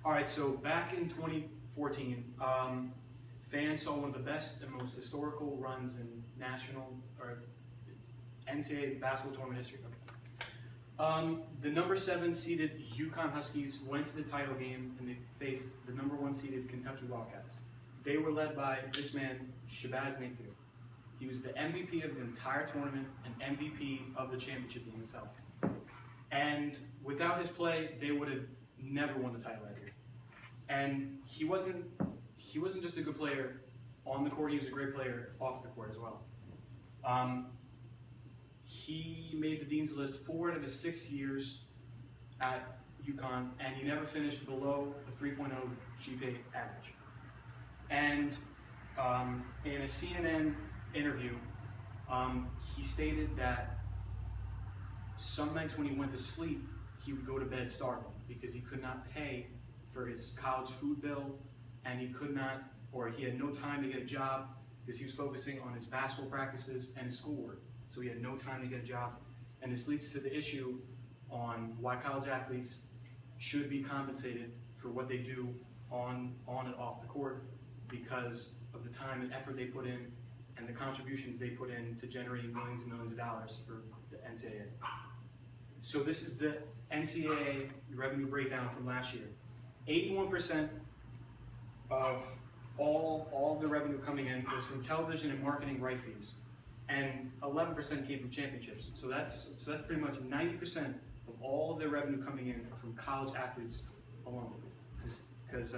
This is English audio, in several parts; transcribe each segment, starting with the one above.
All right, so back in 2014, fans saw one of the best and most historical runs in national or NCAA basketball tournament history. The number 7 seeded UConn Huskies went to the title game and they faced the number 1 seeded Kentucky Wildcats. They were led by this man, Shabazz Napier. He was the MVP of the entire tournament and MVP of the championship game itself. And without his play, they would have never won the title that year. And he wasn't just a good player on the court, he was a great player off the court as well. He made the Dean's List 4 out of his 6 years at UConn, and he never finished below a 3.0 GPA average. And in a CNN interview, he stated that some nights when he went to sleep, he would go to bed starving because he could not pay for his college food bill, and he could not, or he had no time to get a job because he was focusing on his basketball practices and his schoolwork. So he had no time to get a job. And this leads to the issue on why college athletes should be compensated for what they do on and off the court because of the time and effort they put in and the contributions they put in to generating millions and millions of dollars for the NCAA. So this is the NCAA revenue breakdown from last year. 81% of all the revenue coming in was from television and marketing right fees, and 11% came from championships. So that's pretty much 90% of all of their revenue coming in are from college athletes alone. Because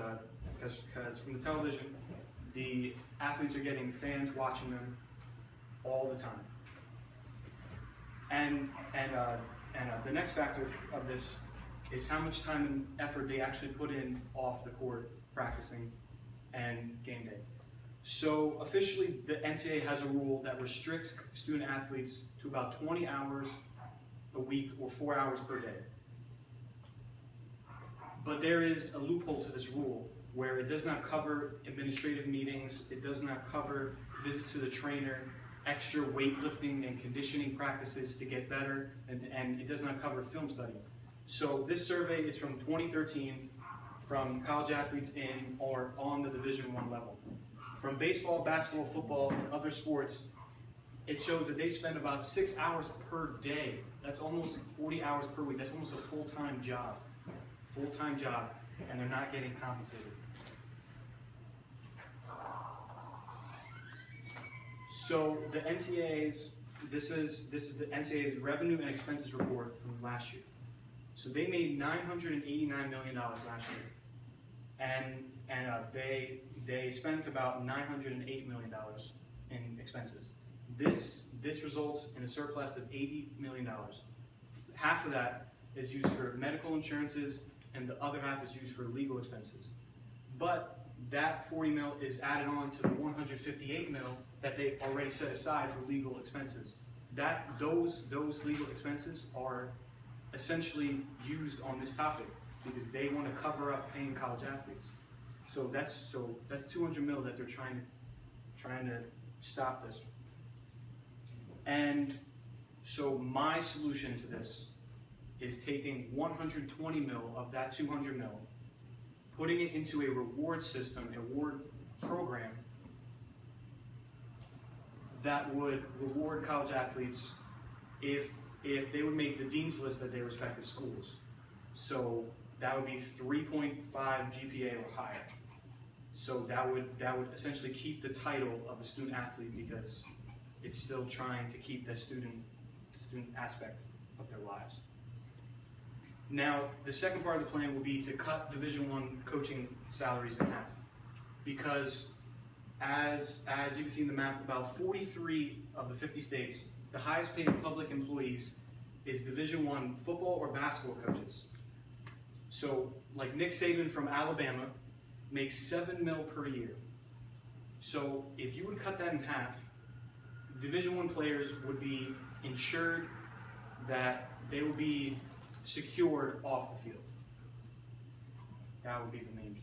from the television, the athletes are getting fans watching them all the time. And the next factor of this is how much time and effort they actually put in off the court practicing and game day. So officially, the NCAA has a rule that restricts student athletes to about 20 hours a week or 4 hours per day. But there is a loophole to this rule where it does not cover administrative meetings, it does not cover visits to the trainer, extra weightlifting and conditioning practices to get better, and it does not cover film study. So this survey is from 2013 from college athletes in or on the Division I level. From baseball, basketball, football, and other sports, it shows that they spend about 6 hours per day. That's almost 40 hours per week. That's almost a full-time job. Full-time job, and they're not getting compensated. So the NCAA's, this is the NCAA's revenue and expenses report from last year. So they made $989 million last year, and they spent about $908 million in expenses. This results in a surplus of $80 million. Half of that is used for medical insurances, and the other half is used for legal expenses. But that 40 mil is added on to the 158 mil that they already set aside for legal expenses. Those legal expenses are essentially used on this topic because they want to cover up paying college athletes. So that's 200 mil that they're trying to stop this. And so my solution to this is taking 120 mil of that 200 mil, putting it into a reward system, a reward program that would reward college athletes if they would make the Dean's List at their respective schools. So that would be 3.5 GPA or higher. So that would essentially keep the title of a student athlete because it's still trying to keep the student aspect of their lives. Now, the second part of the plan will be to cut Division I coaching salaries in half, because as you can see in the map, about 43 of the 50 states, the highest paid public employees is Division I football or basketball coaches. So, like Nick Saban from Alabama makes $7 mil per year. So, if you would cut that in half, Division I players would be ensured that they will be secured off the field. That would be the main key.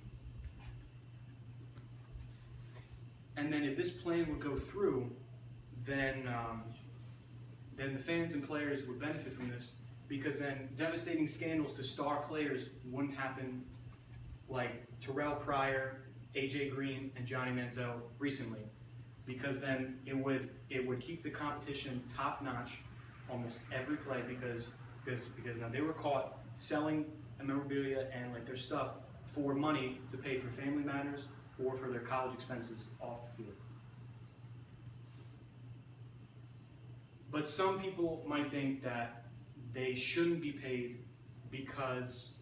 And then if this plan would go through, then the fans and players would benefit from this, because then devastating scandals to star players wouldn't happen like Terrell Pryor, AJ Green, and Johnny Manziel recently, because then it would keep the competition top notch almost every play, because now they were caught selling memorabilia and like their stuff for money to pay for family matters or for their college expenses off the field. But some people might think that they shouldn't be paid because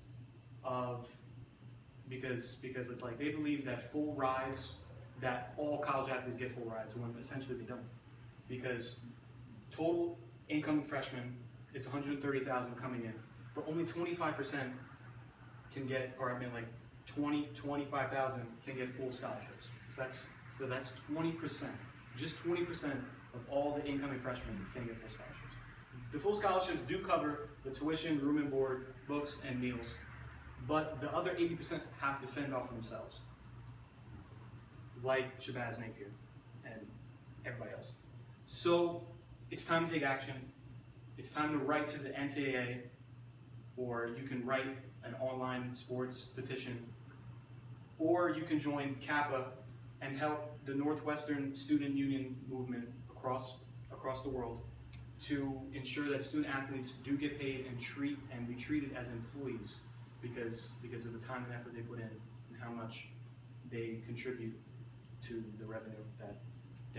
it's like they believe that full rides, that all college athletes get full rides, when essentially they don't. Because total incoming freshmen is 130,000 coming in, but only 25% can get, or I mean like 25,000 can get full scholarships. So that's 20%, just 20% of all the incoming freshmen can get full scholarships. The full scholarships do cover the tuition, room and board, books, and meals, but the other 80% have to fend off for themselves, like Shabazz Napier and everybody else. So it's time to take action. It's time to write to the NCAA, or you can write an online sports petition, or you can join Kappa and help the Northwestern Student Union movement across the world to ensure that student athletes do get paid and be treated as employees because of the time and effort they put in and how much they contribute to the revenue that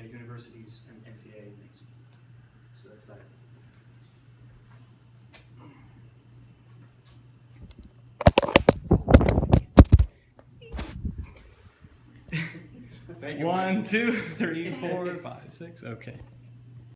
universities and NCAA makes. So that's about it. Thank you. 1, 2, 3, 4, 5, 6. Okay.